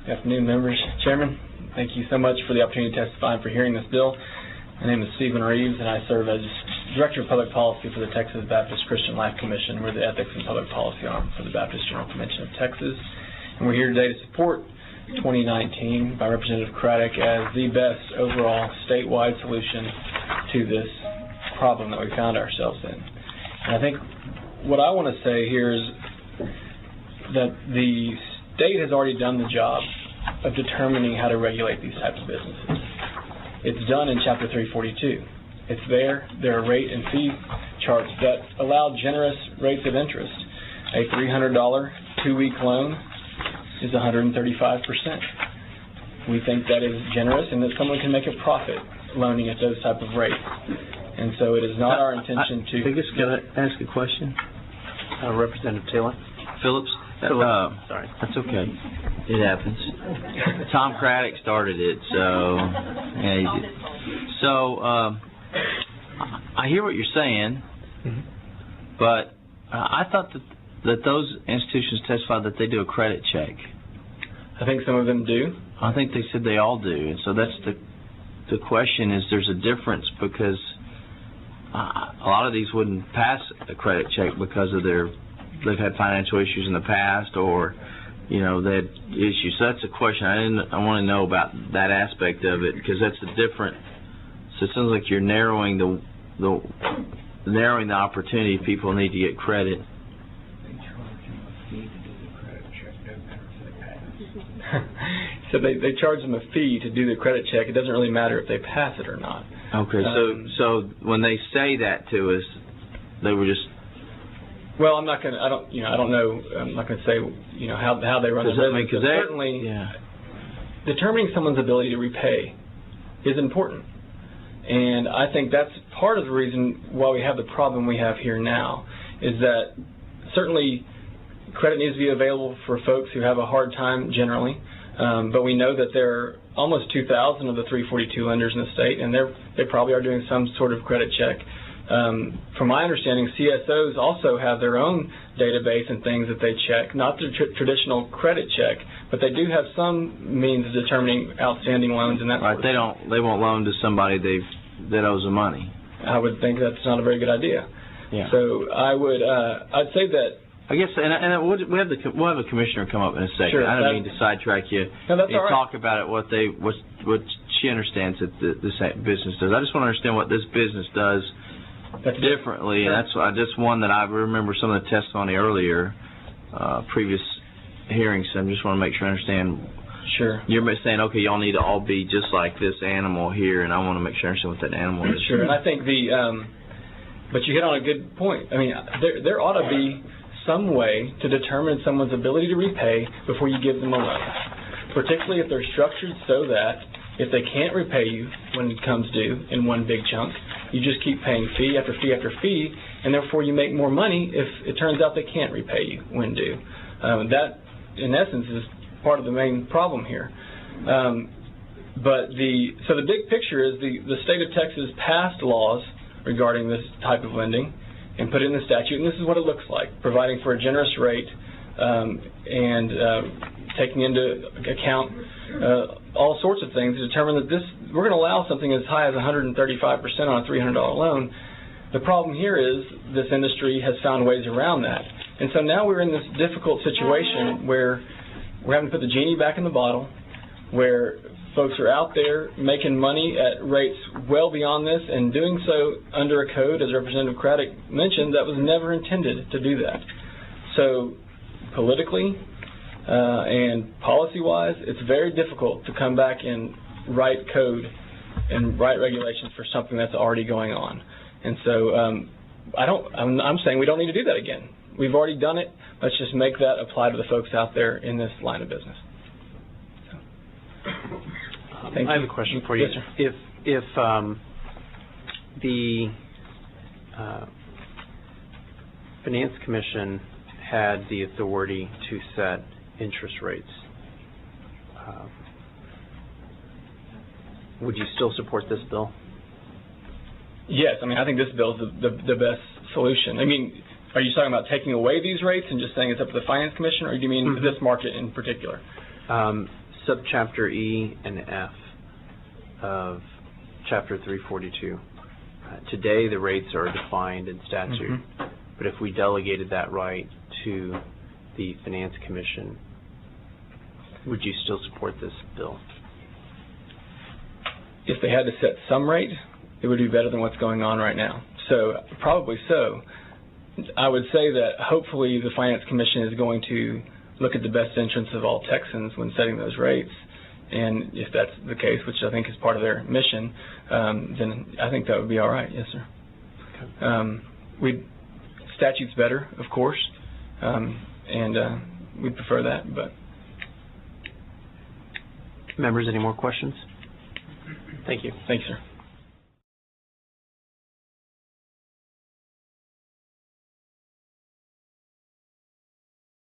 Good afternoon, members. Chairman, thank you so much for the opportunity to testify and for hearing this bill. My name is Stephen Reeves, and I serve as Director of Public Policy for the Texas Baptist Christian Life Commission. We're the Ethics and Public Policy arm for the Baptist General Convention of Texas. And we're here today to support 2019 by Representative Craddick as the best overall statewide solution to this problem that we found ourselves in. And I think what I want to say here is that the state has already done the job of determining how to regulate these types of businesses. It's done in Chapter 342. It's there. There are rate and fee charts that allow generous rates of interest. A $300 two-week loan is 135%. We think that is generous and that someone can make a profit loaning at those type of rates. And so it is not our intention to... Can I ask a question? Representative Taylor? Phillips? Sorry. That's okay. It happens. Tom Craddick started it, so... Yeah, so, I hear what you're saying, but I thought that those institutions testified that they do a credit check. I think some of them do. I think they said they all do, and so that's the question is there's a difference because a lot of these wouldn't pass a credit check because of they've had financial issues in the past or they had issues. So that's a question. I want to know about that aspect of it because that's a different. So it sounds like you're narrowing the opportunity people need to get credit. So they charge them a fee to do the credit check. It doesn't really matter if they pass it or not. Okay, so when they say that to us, they were just. Well, I'm not going to. I don't know. I'm not going to say how they run the business. Because certainly, determining someone's ability to repay is important, and I think that's part of the reason why we have the problem we have here now. Is that certainly credit needs to be available for folks who have a hard time generally, but we know that there are almost 2,000 of the 342 lenders in the state, and they probably are doing some sort of credit check. From my understanding, CSOs also have their own database and things that they check, not the traditional credit check, but they do have some means of determining outstanding loans and that sort of thing. They won't loan to somebody that owes them money. I would think that's not a very good idea. Yeah. So I'd say that. I guess, and we'll have a commissioner come up in a second. Sure, I don't mean to sidetrack you. No, that's all right. Talk about it, what she understands that this business does. I just want to understand what this business does differently, and that's just one that I remember some of the testimony earlier, previous hearings. So I just want to make sure I understand. Sure. You're saying, okay, y'all need to all be just like this animal here, and I want to make sure I understand what that animal is. Sure, and I think but you hit on a good point. I mean, there ought to be some way to determine someone's ability to repay before you give them a loan, particularly if they're structured so that if they can't repay you when it comes due in one big chunk, you just keep paying fee after fee after fee, and therefore you make more money if it turns out they can't repay you when due. That, in essence, is part of the main problem here. So the big picture is the state of Texas passed laws regarding this type of lending and put it in the statute, and this is what it looks like, providing for a generous rate and taking into account all sorts of things to determine that we're going to allow something as high as 135% on a $300 loan. The problem here is this industry has found ways around that. And so now we're in this difficult situation where we're having to put the genie back in the bottle, where folks are out there making money at rates well beyond this and doing so under a code, as Representative Craddick mentioned, that was never intended to do that. So politically and policy-wise, it's very difficult to come back and write code and write regulations for something that's already going on. And so I'm saying we don't need to do that again. We've already done it. Let's just make that apply to the folks out there in this line of business. I have a question for you. Yes, sir. If the Finance Commission had the authority to set interest rates, would you still support this bill? Yes, I mean, I think this bill is the best solution. I mean, are you talking about taking away these rates and just saying it's up to the Finance Commission, or do you mean this market in particular? subchapter E and F of Chapter 342. Today, the rates are defined in statute, but if we delegated that right to the Finance Commission, would you still support this bill? If they had to set some rate, it would be better than what's going on right now. So probably so. I would say that hopefully the Finance Commission is going to look at the best interests of all Texans when setting those rates. And if that's the case, which I think is part of their mission, then I think that would be all right. Yes, sir. Okay. Statute's better, of course, and we'd prefer that. But members, any more questions? Thank you. Thanks, sir.